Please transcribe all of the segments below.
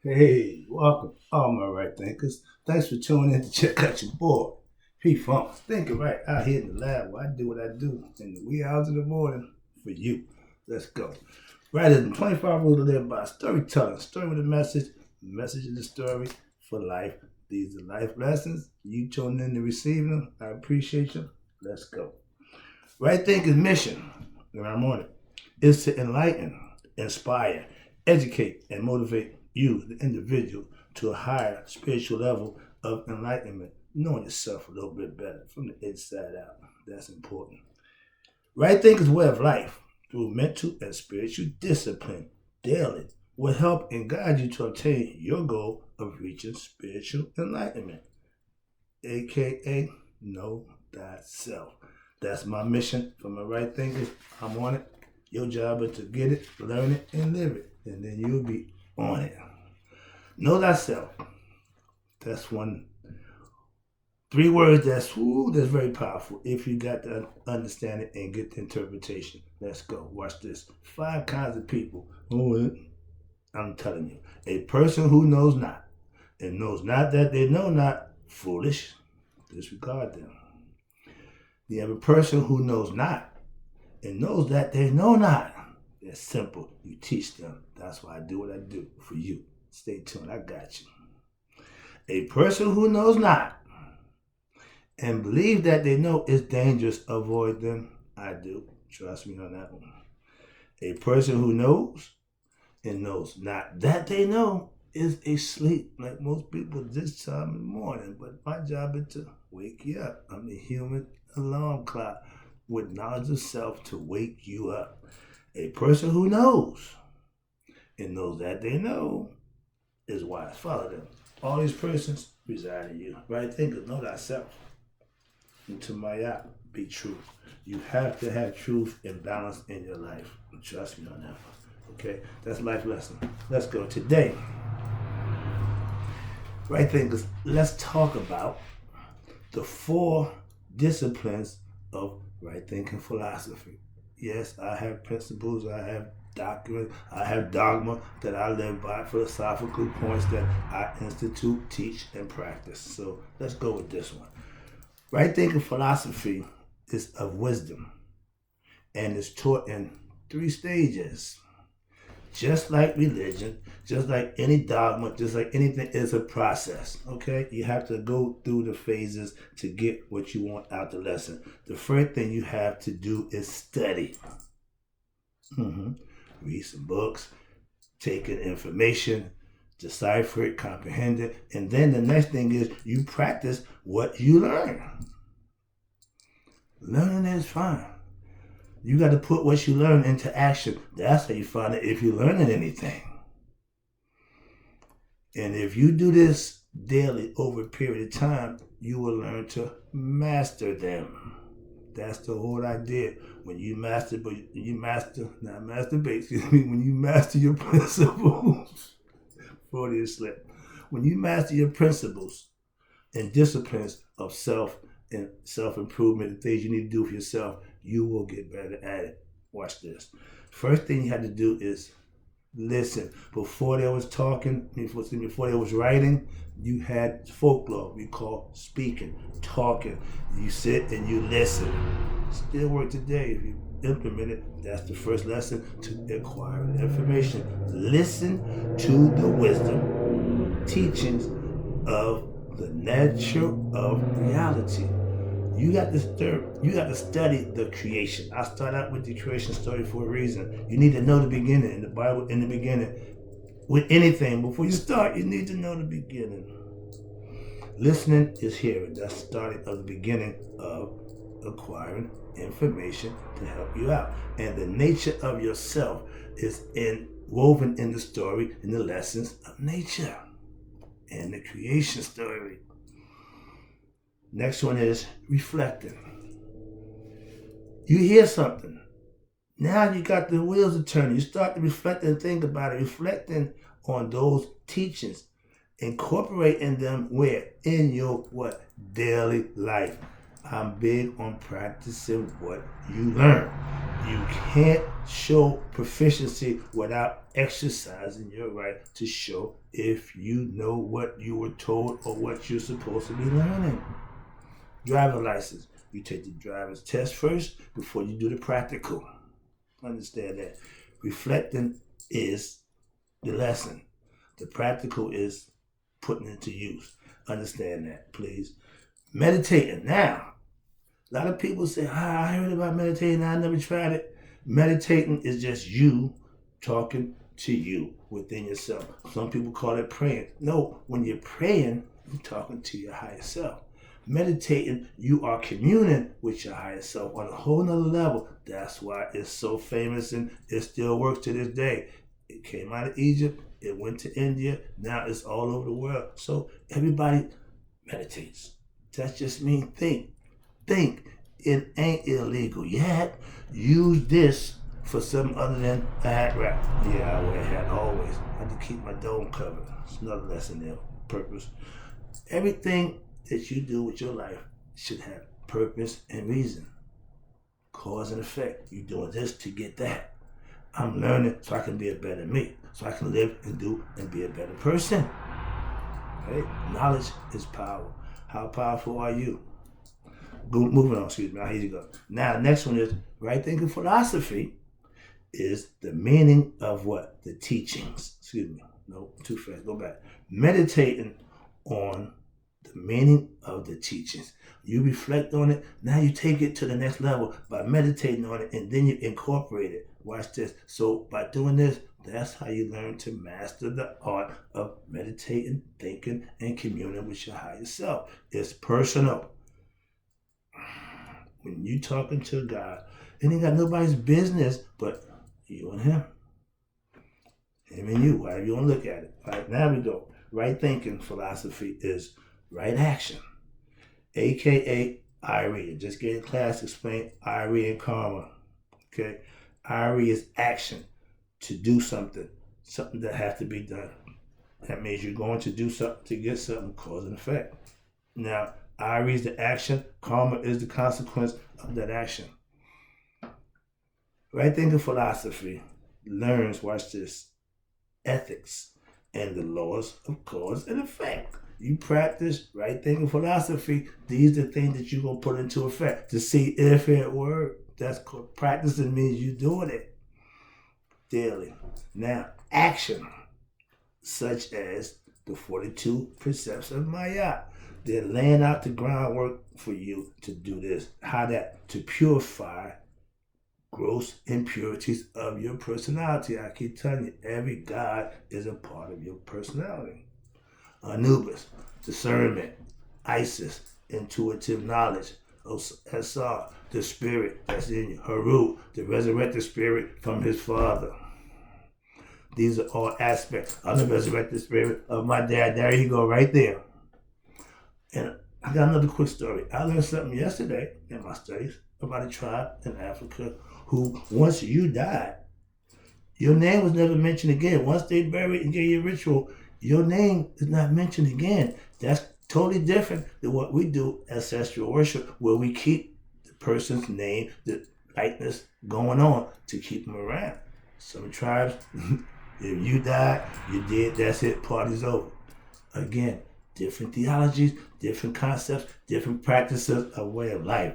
Hey, welcome, all my right thinkers. Thanks for tuning in to check out your boy, P Funk. Thinking right out here in the lab where I do what I do in the wee hours of the morning for you. Let's go. Right in 25 rules to live by storytelling, story with a message of the story for life. These are life lessons. You tuning in to receive them. I appreciate you. Let's go. Right thinking mission, and I'm on it, is to enlighten, inspire, educate, and motivate you, the individual, to a higher spiritual level of enlightenment, knowing yourself a little bit better from the inside out. That's important. Right thinking's way of life through mental and spiritual discipline daily will help and guide you to obtain your goal of reaching spiritual enlightenment, aka know thyself. That's my mission for my right thinkers. I'm on it. Your job is to get it, learn it, and live it. And then you'll be on it. Know thyself. That's one. Three words that's very powerful if you got to understand it and get the interpretation. Let's go. Watch this. Five kinds of people. I'm telling you. A person who knows not and knows not that they know not, foolish, disregard them. You have a person who knows not and knows that they know not. It's simple. You teach them. That's why I do what I do for you. Stay tuned. I got you. A person who knows not and believe that they know is dangerous, avoid them. I do. Trust me on that one. A person who knows and knows not that they know is asleep, like most people this time in the morning. But my job is to wake you up. I'm the human alarm clock with knowledge of self to wake you up. A person who knows and knows that they know is wise. Follow them. All these persons reside in you. Right? Think of know thyself. And to Maya, be true. You have to have truth and balance in your life. Trust me on that. Okay? That's life lesson. Let's go. Today, right thinkers, let's talk about the four disciplines of right thinking philosophy. Yes, I have principles, I have doctrine, I have dogma that I live by, philosophical points that I institute, teach, and practice. So let's go with this one. Right thinking philosophy is of wisdom and is taught in three stages. Just like religion, just like any dogma, just like anything, is a process. Okay, you have to go through the phases to get what you want out the lesson. The first thing you have to do is study. Read some books, take in information, decipher it, comprehend it, and then the next thing is you practice what you learn. Learning is fine. You got to put what you learn into action. That's how you find it if you're learning anything. And if you do this daily over a period of time, you will learn to master them. That's the whole idea. When you master, when you master your principles, Freudian slip. When you master your principles and disciplines of self and self-improvement and things you need to do for yourself, you will get better at it. Watch this. First thing you had to do is listen. Before they was talking, before they was writing, you had folklore we call speaking, talking. You sit and you listen. Still work today if you implement it. That's the first lesson to acquiring information. Listen to the wisdom, teachings of the nature of reality. You got to study the creation. I start out with the creation story for a reason. You need to know the beginning. In the Bible, in the beginning, with anything, before you start, you need to know the beginning. Listening is hearing. That's starting of the beginning of acquiring information to help you out. And the nature of yourself is woven in the story, in the lessons of nature and the creation story. Next one is reflecting. You hear something. Now you got the wheels are turning. You start to reflect and think about it. Reflecting on those teachings. Incorporating them where? In your what? Daily life. I'm big on practicing what you learn. You can't show proficiency without exercising your right to show if you know what you were told or what you're supposed to be learning. Driver license. You take the driver's test first before you do the practical. Understand that. Reflecting is the lesson. The practical is putting it to use. Understand that, please. Meditating. Now, a lot of people say, I heard about meditating, I never tried it. Meditating is just you talking to you within yourself. Some people call it praying. No, when you're praying, you're talking to your higher self. Meditating, you are communing with your higher self on a whole nother level. That's why it's so famous and it still works to this day. It came out of Egypt, it went to India, now it's all over the world. So everybody meditates. That just means think. Think. It ain't illegal yet. Use this for something other than a hat wrap. Yeah, I wear a hat always. I have to keep my dome covered. It's another lesson there. Purpose. Everything that you do with your life should have purpose and reason. Cause and effect. You're doing this to get that. I'm learning so I can be a better me. So I can live and do and be a better person. Okay? Knowledge is power. How powerful are you? Moving on, excuse me. Here you go. Now, next one is right thinking philosophy is the meaning of what? The teachings. Excuse me. No, too fast. Go back. Meditating on the meaning of the teachings. You reflect on it. Now you take it to the next level by meditating on it, and then you incorporate it. Watch this. So by doing this, that's how you learn to master the art of meditating, thinking, and communing with your higher self. It's personal. When you talking to God, it ain't got nobody's business but you and him. Him and you, however you want to look at it. All right, now we go. Right thinking philosophy is right action, aka IRE. Just get in class, explain IRE and karma. Okay, IRE is action, to do something that has to be done. That means you're going to do something to get something, cause and effect. Now, IRE is the action, karma is the consequence of that action. Right thinking philosophy learns, watch this, ethics and the laws of cause and effect. You practice right thinking philosophy, these are the things that you're going to put into effect to see if it works. That's called practicing, means you doing it daily. Now, action, such as the 42 precepts of Maya. They're laying out the groundwork for you to do this. How that? To purify gross impurities of your personality. I keep telling you, every God is a part of your personality. Anubis, discernment. Isis, intuitive knowledge. Esau, the spirit that's in you. Haru, the resurrected spirit from his father. These are all aspects of the resurrected spirit of my dad. There you go, right there. And I got another quick story. I learned something yesterday in my studies about a tribe in Africa who, once you died, your name was never mentioned again. Once they buried and gave you a ritual, your name is not mentioned again. That's totally different than what we do ancestral worship, where we keep the person's name, the likeness going on to keep them around. Some tribes, if you died, you did, that's it, party's over. Again, different theologies, different concepts, different practices, a way of life.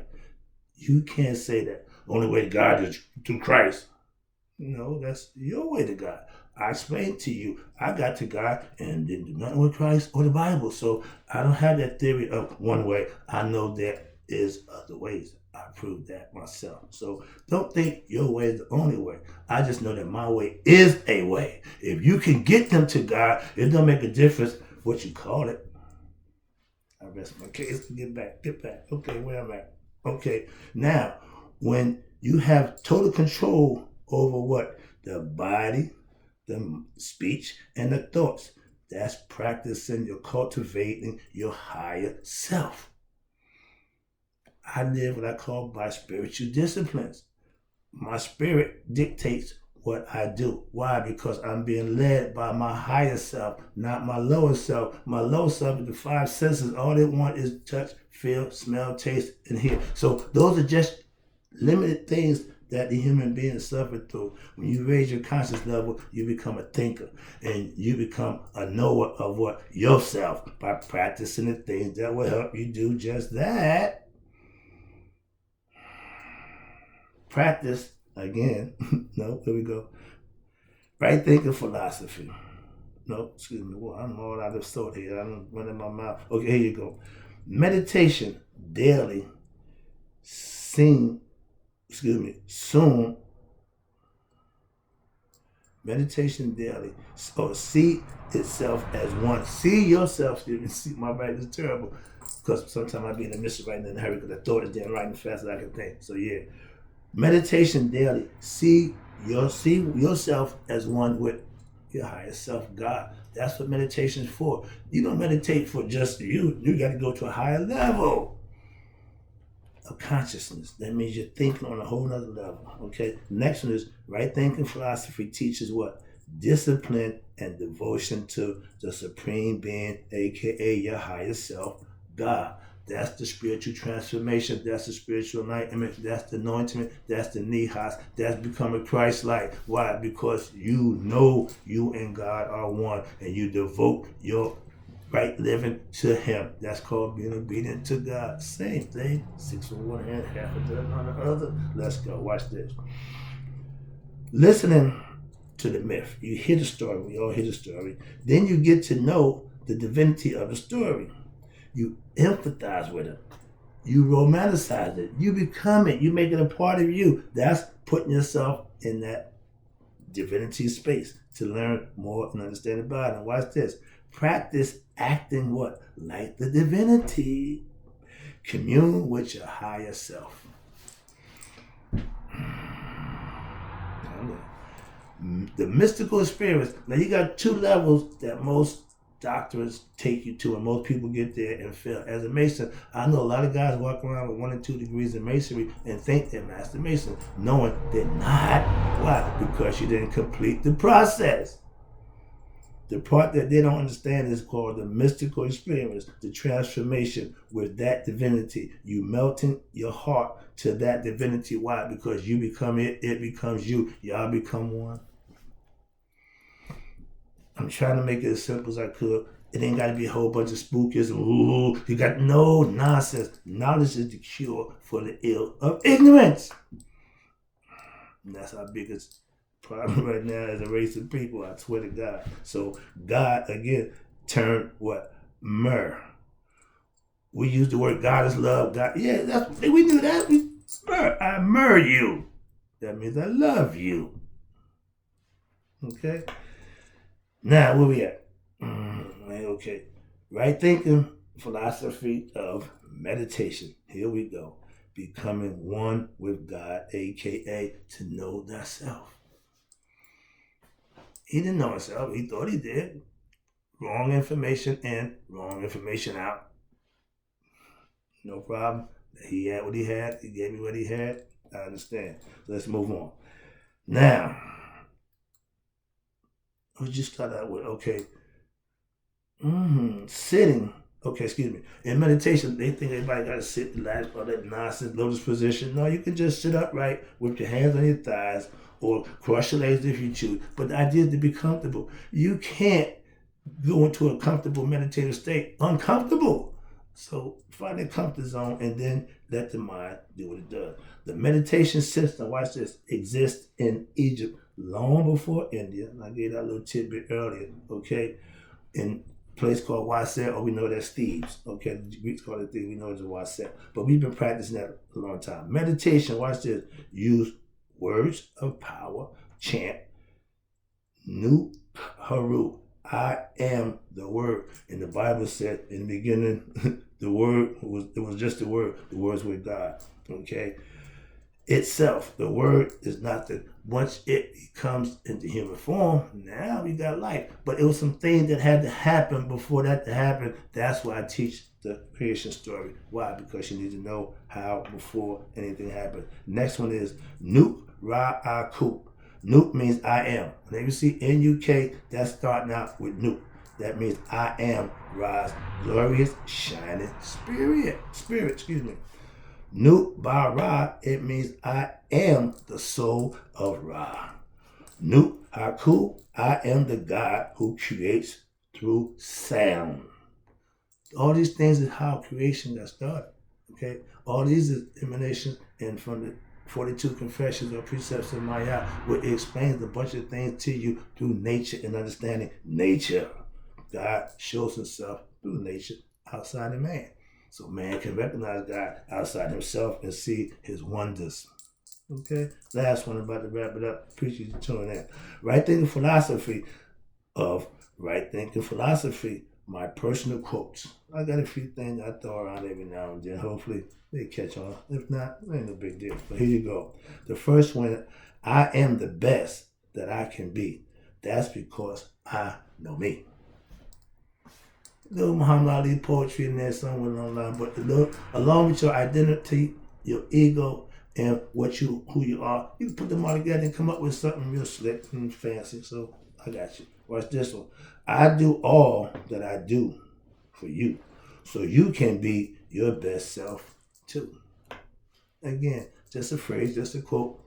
You can't say that only way to God is through Christ. No, that's your way to God. I explained to you, I got to God and didn't do nothing with Christ or the Bible. So I don't have that theory of one way. I know there is other ways. I proved that myself. So don't think your way is the only way. I just know that my way is a way. If you can get them to God, it don't make a difference what you call it. I rest my case. Get back. Okay, where I'm at. Okay, now, when you have total control over what? The body, the speech, and the thoughts. That's practicing, you're cultivating your higher self. I live what I call by spiritual disciplines. My spirit dictates what I do. Why? Because I'm being led by my higher self, not my lower self. My lower self is the five senses. All they want is touch, feel, smell, taste, and hear. So those are just limited things that the human being suffered through. When you raise your conscious level, you become a thinker and you become a knower of what? Yourself, by practicing the things that will help you do just that. Practice, again, no, here we go. Right thinking philosophy. No, excuse me, well, I'm all out of sort here. I'm running my mouth. Okay, here you go. Meditation daily, soon. Meditation daily. So see itself as one. See yourself, see, my writing is terrible. Because sometimes I be in the midst of writing in a hurry because I thought it's damn writing fast as I can think. So yeah. Meditation daily. See yourself as one with your higher self, God. That's what meditation is for. You don't meditate for just you. You got to go to a higher level of consciousness. That means you're thinking on a whole nother level. Okay. Next one is right thinking philosophy teaches what? Discipline and devotion to the supreme being, aka your higher self, God. That's the spiritual transformation. That's the spiritual enlightenment. That's the anointing. That's the nihas. That's becoming Christ-like. Why? Because you know you and God are one, and you devote your right living to Him. That's called being obedient to God. Same thing. 6 on one hand, half a dozen on the other. Let's go. Watch this. Listening to the myth. You hear the story. We all hear the story. Then you get to know the divinity of the story. You empathize with it. You romanticize it. You become it. You make it a part of you. That's putting yourself in that divinity space to learn more and understand about it. And watch this. Practice acting what? Like the divinity. Commune with your higher self. The mystical experience. Now you got 2 levels that most doctors take you to, and most people get there and fail. As a Mason, I know a lot of guys walk around with 1 and 2 degrees in Masonry and think they're Master Mason, knowing they're not. Why? Because you didn't complete the process. The part that they don't understand is called the mystical experience, the transformation with that divinity. You melting your heart to that divinity. Why? Because you become it, it becomes you. Y'all become one. I'm trying to make it as simple as I could. It ain't got to be a whole bunch of spookies. Ooh, you got no nonsense. Knowledge is the cure for the ill of ignorance. And that's our biggest problem right now as a race of people. I swear to God. So God, again, turned what? Myrrh. We use the word God is love. God, yeah, we do that. I myrrh you. That means I love you. Okay? Now, where we at? Okay. Right thinking philosophy of meditation. Here we go. Becoming one with God, aka to know thyself. He didn't know himself. He thought he did. Wrong information in, wrong information out. No problem. He had what he had. He gave me what he had. I understand. Let's move on. Now, we just start out with, okay, sitting. Okay, excuse me. In meditation, they think everybody got to sit, relax, all that nonsense, lotus position. No, you can just sit upright with your hands on your thighs or cross your legs if you choose. But the idea is to be comfortable. You can't go into a comfortable meditative state uncomfortable. So find a comfort zone and then let the mind do what it does. The meditation system, watch this, exists in Egypt long before India. And I gave that little tidbit earlier, okay? In a place called Waset, or we know that's Thebes, okay? The Greeks call it Thebes, we know it's a Waset. But we've been practicing that a long time. Meditation, watch this, use words of power, chant, Nu Haru. I am the word. And the Bible said in the beginning, the word was just the word. The words with God. Okay? Itself, the word is nothing. Once it comes into human form, now we got life. But it was some things that had to happen before that to happen. That's why I teach the creation story. Why? Because you need to know how before anything happened. Next one is Nuk Ra'aku. Nuk means I am. Whenever you see N-U-K, that's starting out with Nuk. That means I am Ra's glorious, shining spirit. Excuse me. Nu by Ra, it means I am the soul of Ra. Nu Haku, I am the God who creates through sound. All these things is how creation got started. Okay? All these is emanations and from the 42 confessions or precepts of Maya, where it explains a bunch of things to you through nature and understanding nature. God shows himself through nature outside of man. So man can recognize God outside himself and see his wonders. Okay? Last one, I'm about to wrap it up. Appreciate you tuning in. Right thinking philosophy of right thinking philosophy, my personal quotes. I got a few things I throw around every now and then. Hopefully they catch on. If not, it ain't no big deal. But here you go. The first one, I am the best that I can be. That's because I know me. Little Muhammad Ali poetry in there somewhere online, but along with your identity, your ego, and who you are, you can put them all together and come up with something real slick and fancy. So I got you. Watch this one. I do all that I do for you, so you can be your best self too. Again, just a phrase, just a quote,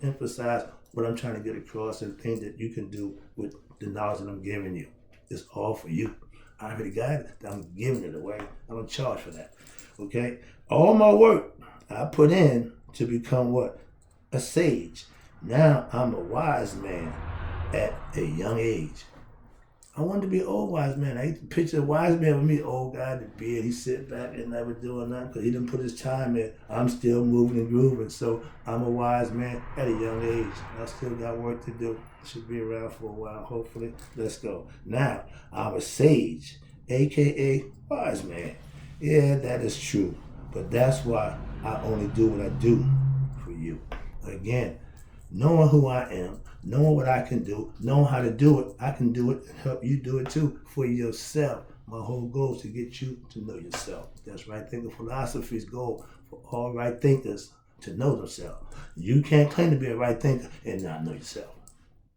emphasize what I'm trying to get across and things that you can do with the knowledge that I'm giving you. It's all for you. I already got it. I'm giving it away. I'm going to charge for that. Okay? All my work I put in to become what? A sage. Now I'm a wise man at a young age. I wanted to be an old wise man. I used to picture a wise man with me, old guy, the beard. He sit back and never doing nothing because he didn't put his time in. I'm still moving and grooving. So I'm a wise man at a young age. I still got work to do. Should be around for a while, hopefully. Let's go. Now, I'm a sage, a.k.a. wise man. Yeah, that is true. But that's why I only do what I do for you. Again, knowing who I am, knowing what I can do, knowing how to do it, I can do it and help you do it too for yourself. My whole goal is to get you to know yourself. That's right thinking philosophy's goal for all right thinkers to know themselves. You can't claim to be a right thinker and not know yourself.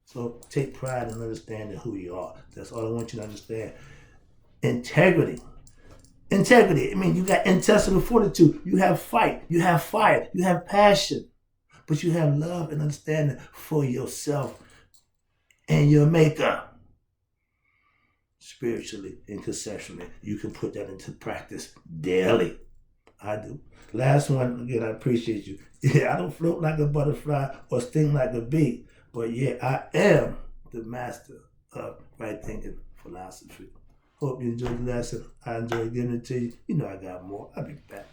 So take pride in understanding who you are. That's all I want you to understand. Integrity. Integrity. I mean, you got intestinal fortitude. You have fight. You have fire. You have passion. But you have love and understanding for yourself and your maker. Spiritually and conceptually, you can put that into practice daily. I do. Last one, again, I appreciate you. Yeah, I don't float like a butterfly or sting like a bee, but yeah, I am the master of right thinking philosophy. Hope you enjoyed the lesson. I enjoyed giving it to you. You know I got more. I'll be back.